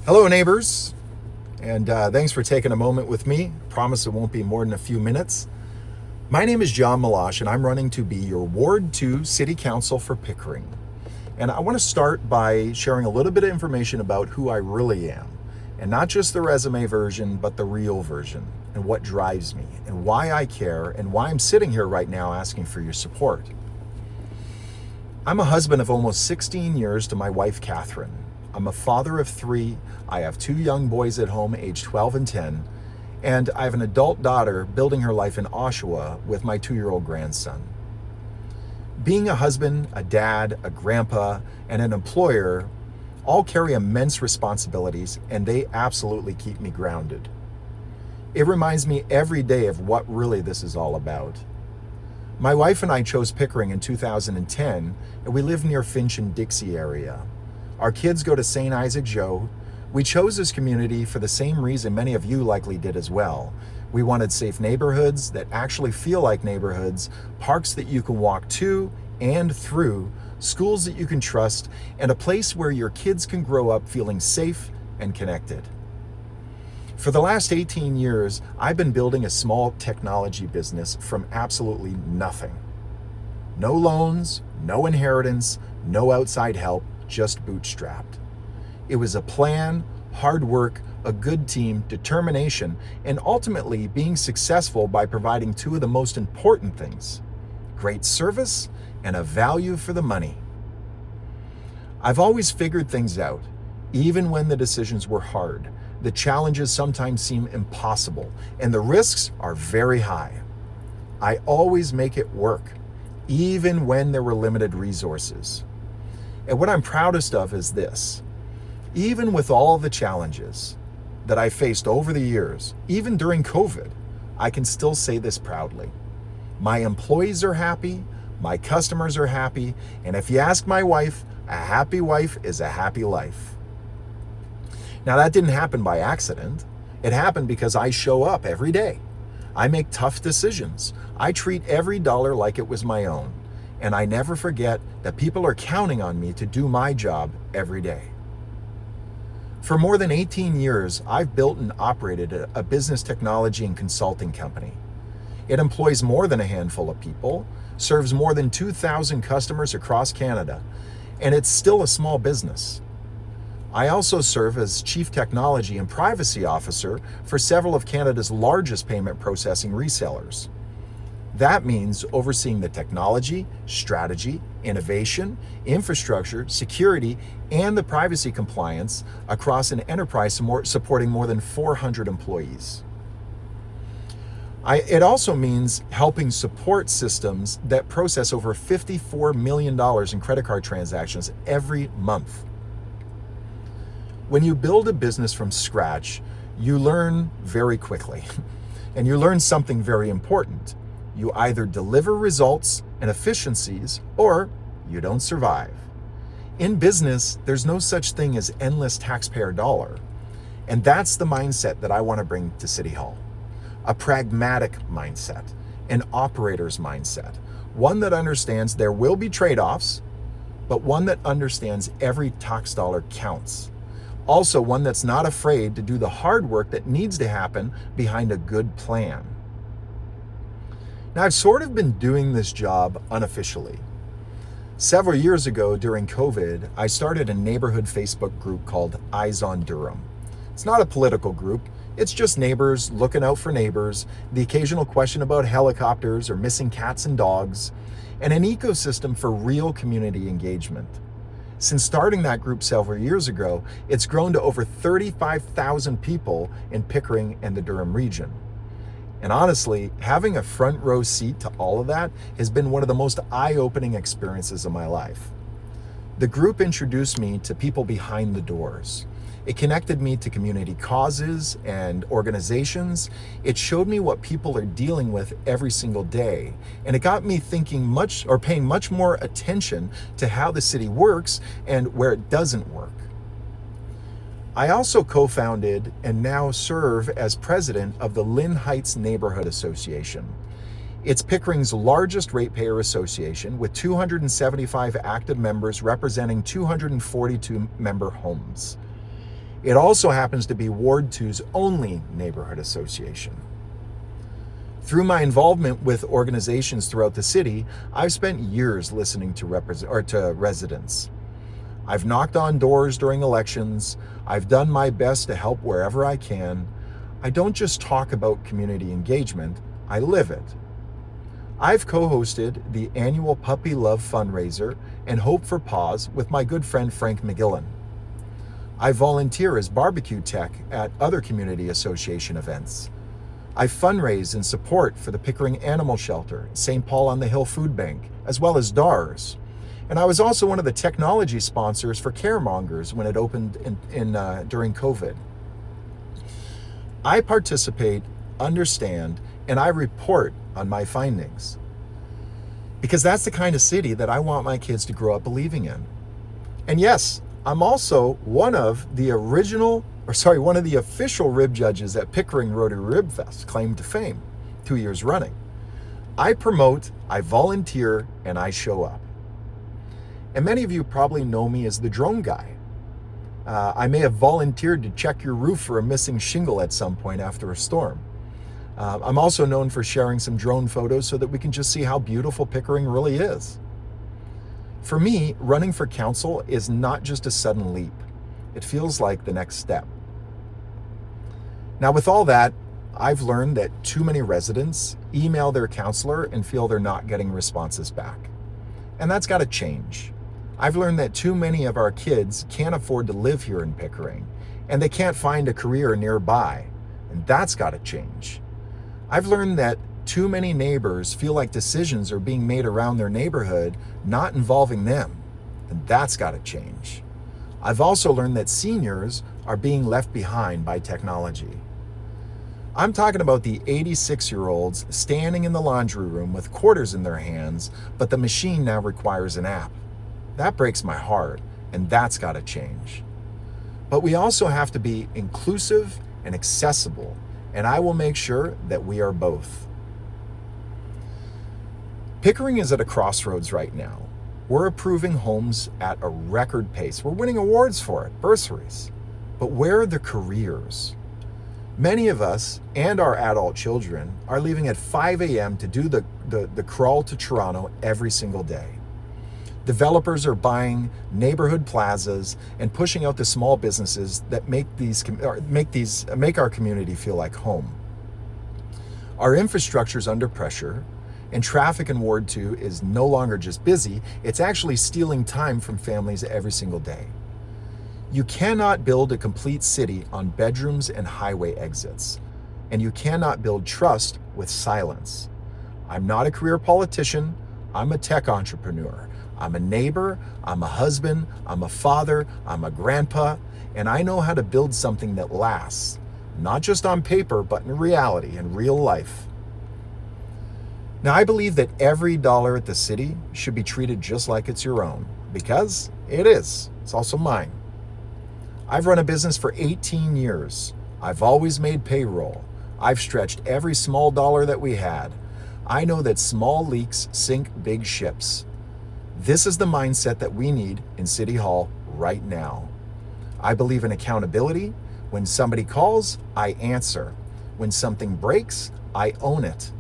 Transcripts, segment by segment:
Hello, neighbors, and thanks for taking a moment with me. Promise it won't be more than a few minutes. My name is John Meloche, and I'm running to be your Ward 2 City Council for Pickering. And I want to start by sharing a little bit of information about who I really am, and not just the resume version, but the real version, and what drives me, and why I care, and why I'm sitting here right now asking for your support. I'm a husband of almost 16 years to my wife, Kathryn. I'm a father of 3. I have 2 young boys at home, aged 12 and 10, and I have an adult daughter building her life in Oshawa with my 2-year-old grandson. Being a husband, a dad, a grandpa, and an employer all carry immense responsibilities, and they absolutely keep me grounded. It reminds me every day of what really this is all about. My wife and I chose Pickering in 2010, and we live near Finch and Dixie area. Our kids go to St. Isaac Joe. We chose this community for the same reason many of you likely did as well. We wanted safe neighborhoods that actually feel like neighborhoods, parks that you can walk to and through, schools that you can trust, and a place where your kids can grow up feeling safe and connected. For the last 18 years, I've been building a small technology business from absolutely nothing. No loans, no inheritance, no outside help, just bootstrapped. It was a plan, hard work, a good team, determination, and ultimately being successful by providing 2 of the most important things: great service and a value for the money. I've always figured things out, even when the decisions were hard. The challenges sometimes seem impossible, and the risks are very high. I always make it work, even when there were limited resources. And what I'm proudest of is this: even with all the challenges that I faced over the years, even during COVID, I can still say this proudly. My employees are happy, my customers are happy, and if you ask my wife, a happy wife is a happy life. Now, that didn't happen by accident. It happened because I show up every day. I make tough decisions. I treat every dollar like it was my own. And I never forget that people are counting on me to do my job every day. For more than 18 years, I've built and operated a business technology and consulting company. It employs more than a handful of people, serves more than 2,000 customers across Canada, and it's still a small business. I also serve as Chief Technology and Privacy Officer for several of Canada's largest payment processing resellers. That means overseeing the technology, strategy, innovation, infrastructure, security, and the privacy compliance across an enterprise supporting more than 400 employees. It also means helping support systems that process over $54 million in credit card transactions every month. When you build a business from scratch, you learn very quickly, and you learn something very important. You either deliver results and efficiencies, or you don't survive. In business, there's no such thing as endless taxpayer dollar. And that's the mindset that I want to bring to City Hall. A pragmatic mindset, an operator's mindset, one that understands there will be trade-offs, but one that understands every tax dollar counts. Also, one that's not afraid to do the hard work that needs to happen behind a good plan. Now, I've sort of been doing this job unofficially. Several years ago during COVID, I started a neighborhood Facebook group called Eyes on Durham. It's not a political group. It's just neighbors looking out for neighbors, the occasional question about helicopters or missing cats and dogs, and an ecosystem for real community engagement. Since starting that group several years ago, it's grown to over 35,000 people in Pickering and the Durham region. And honestly, having a front row seat to all of that has been one of the most eye-opening experiences of my life. The group introduced me to people behind the doors. It connected me to community causes and organizations. It showed me what people are dealing with every single day. And it got me thinking paying much more attention to how the city works and where it doesn't work. I also co-founded and now serve as president of the Lynn Heights Neighborhood Association. It's Pickering's largest ratepayer association with 275 active members representing 242 member homes. It also happens to be Ward 2's only neighborhood association. Through my involvement with organizations throughout the city, I've spent years listening to residents. I've knocked on doors during elections. I've done my best to help wherever I can. I don't just talk about community engagement, I live it. I've co-hosted the annual Puppy Love fundraiser and Hope for Paws with my good friend Frank McGillen. I volunteer as barbecue tech at other community association events. I fundraise and support for the Pickering Animal Shelter, St. Paul on the Hill Food Bank, as well as DARS. And I was also one of the technology sponsors for Caremongers when it opened during COVID. I participate, understand, and I report on my findings. Because that's the kind of city that I want my kids to grow up believing in. And yes, I'm also one of the official rib judges at Pickering Rotary Rib Fest, claim to fame, 2 years running. I promote, I volunteer, and I show up. And many of you probably know me as the drone guy. I may have volunteered to check your roof for a missing shingle at some point after a storm. I'm also known for sharing some drone photos so that we can just see how beautiful Pickering really is. For me, running for council is not just a sudden leap. It feels like the next step. Now, with all that, I've learned that too many residents email their councillor and feel they're not getting responses back. And that's got to change. I've learned that too many of our kids can't afford to live here in Pickering, and they can't find a career nearby, and that's got to change. I've learned that too many neighbors feel like decisions are being made around their neighborhood, not involving them, and that's got to change. I've also learned that seniors are being left behind by technology. I'm talking about the 86-year-olds standing in the laundry room with quarters in their hands, but the machine now requires an app. That breaks my heart, and that's got to change. But we also have to be inclusive and accessible, and I will make sure that we are both. Pickering is at a crossroads right now. We're approving homes at a record pace. We're winning awards for it, bursaries. But where are the careers? Many of us and our adult children are leaving at 5 a.m. to do the crawl to Toronto every single day. Developers are buying neighborhood plazas and pushing out the small businesses that make our community feel like home. Our infrastructure is under pressure, and traffic in Ward 2 is no longer just busy, it's actually stealing time from families every single day. You cannot build a complete city on bedrooms and highway exits, and you cannot build trust with silence. I'm not a career politician, I'm a tech entrepreneur. I'm a neighbor, I'm a husband, I'm a father, I'm a grandpa, and I know how to build something that lasts, not just on paper, but in reality, in real life. Now, I believe that every dollar at the city should be treated just like it's your own, because it is. It's also mine. I've run a business for 18 years. I've always made payroll. I've stretched every small dollar that we had. I know that small leaks sink big ships. This is the mindset that we need in City Hall right now. I believe in accountability. When somebody calls, I answer. When something breaks, I own it.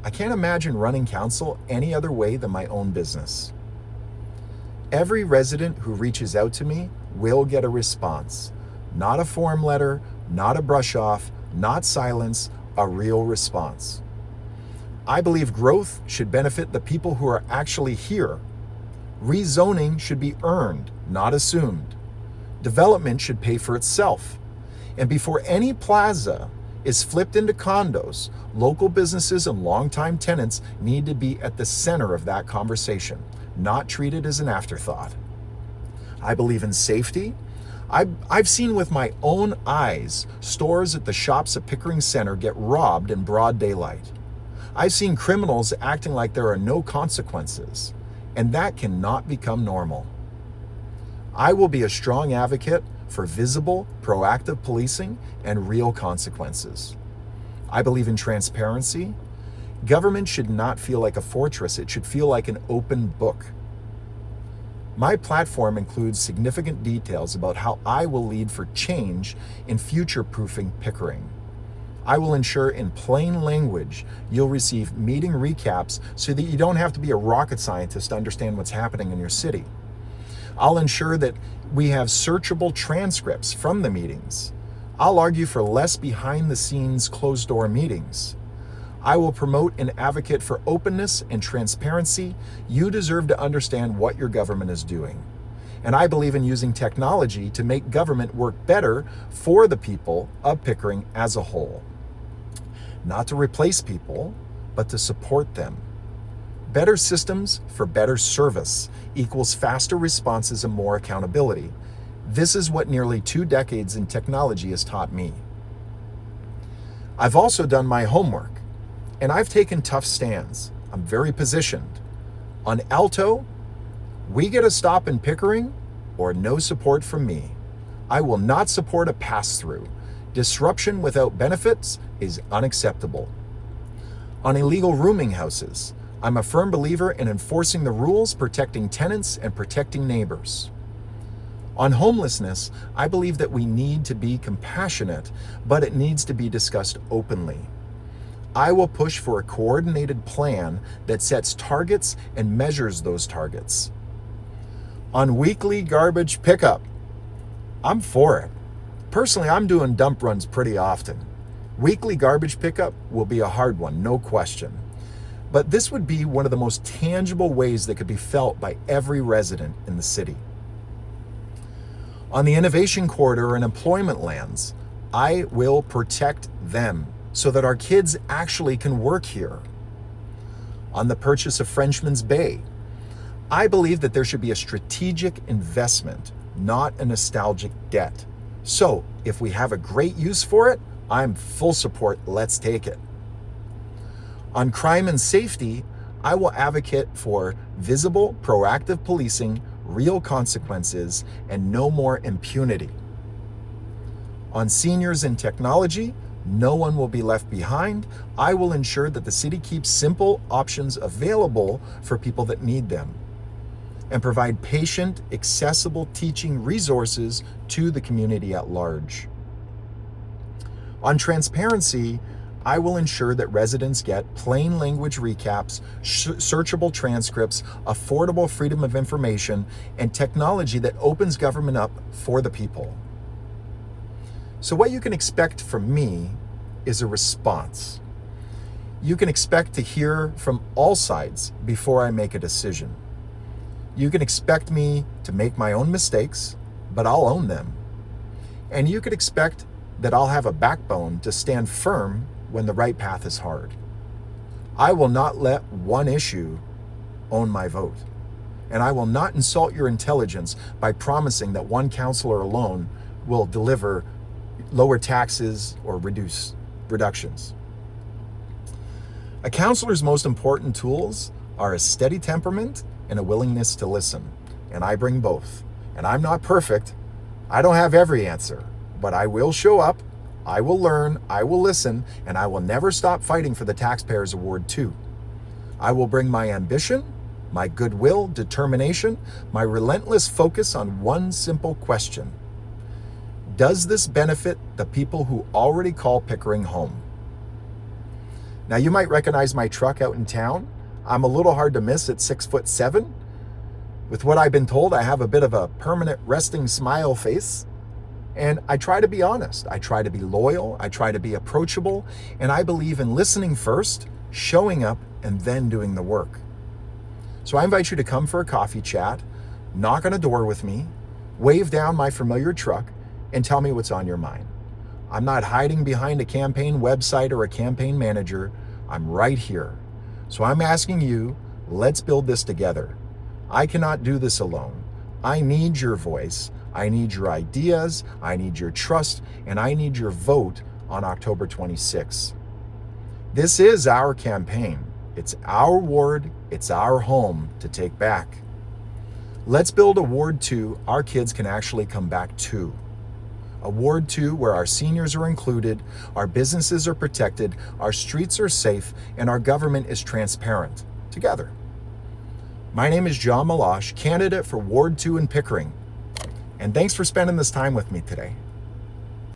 I can't imagine running council any other way than my own business. Every resident who reaches out to me will get a response. Not a form letter, not a brush off, not silence, a real response. I believe growth should benefit the people who are actually here. Rezoning should be earned, not assumed. Development should pay for itself. And before any plaza is flipped into condos, local businesses and longtime tenants need to be at the center of that conversation, not treated as an afterthought. I believe in safety. I've seen with my own eyes stores at the shops at Pickering Center get robbed in broad daylight. I've seen criminals acting like there are no consequences, and that cannot become normal. I will be a strong advocate for visible, proactive policing and real consequences. I believe in transparency. Government should not feel like a fortress. It should feel like an open book. My platform includes significant details about how I will lead for change in future-proofing Pickering. I will ensure in plain language you'll receive meeting recaps so that you don't have to be a rocket scientist to understand what's happening in your city. I'll ensure that we have searchable transcripts from the meetings. I'll argue for less behind-the-scenes, closed-door meetings. I will promote and advocate for openness and transparency. You deserve to understand what your government is doing. And I believe in using technology to make government work better for the people of Pickering as a whole. Not to replace people, but to support them. Better systems for better service equals faster responses and more accountability. This is what nearly 2 decades in technology has taught me. I've also done my homework, and I've taken tough stands. I'm very positioned. On Alto, we get a stop in Pickering or no support from me. I will not support a pass-through. Disruption without benefits is unacceptable. On illegal rooming houses, I'm a firm believer in enforcing the rules, protecting tenants, and protecting neighbors. On homelessness, I believe that we need to be compassionate, but it needs to be discussed openly. I will push for a coordinated plan that sets targets and measures those targets. On weekly garbage pickup, I'm for it. Personally, I'm doing dump runs pretty often. Weekly garbage pickup will be a hard one, no question. But this would be one of the most tangible ways that could be felt by every resident in the city. On the innovation corridor and employment lands, I will protect them so that our kids actually can work here. On the purchase of Frenchman's Bay, I believe that there should be a strategic investment, not a nostalgic debt. So if we have a great use for it, I'm full support, let's take it. On crime and safety, I will advocate for visible, proactive policing, real consequences, and no more impunity. On seniors and technology, no one will be left behind. I will ensure that the city keeps simple options available for people that need them and provide patient, accessible teaching resources to the community at large. On transparency, I will ensure that residents get plain language recaps, searchable transcripts, affordable freedom of information, and technology that opens government up for the people. So what you can expect from me is a response. You can expect to hear from all sides before I make a decision. You can expect me to make my own mistakes, but I'll own them. And you could expect that I'll have a backbone to stand firm when the right path is hard. I will not let one issue own my vote. And I will not insult your intelligence by promising that one councillor alone will deliver lower taxes or reductions. A councillor's most important tools are a steady temperament and a willingness to listen. And I bring both. And I'm not perfect. I don't have every answer, but I will show up, I will learn, I will listen, and I will never stop fighting for the Taxpayers Award too. I will bring my ambition, my goodwill, determination, my relentless focus on one simple question. Does this benefit the people who already call Pickering home? Now you might recognize my truck out in town. I'm a little hard to miss at 6'7". With what I've been told, I have a bit of a permanent resting smile face. And I try to be honest. I try to be loyal. I try to be approachable. And I believe in listening first, showing up, and then doing the work. So I invite you to come for a coffee chat, knock on a door with me, wave down my familiar truck, and tell me what's on your mind. I'm not hiding behind a campaign website or a campaign manager. I'm right here. So I'm asking you, let's build this together. I cannot do this alone. I need your voice. I need your ideas, I need your trust, and I need your vote on October 26th. This is our campaign. It's our ward, it's our home to take back. Let's build a Ward 2 our kids can actually come back to. A Ward 2 where our seniors are included, our businesses are protected, our streets are safe, and our government is transparent. Together. My name is John Meloche, candidate for Ward 2 in Pickering. And thanks for spending this time with me today.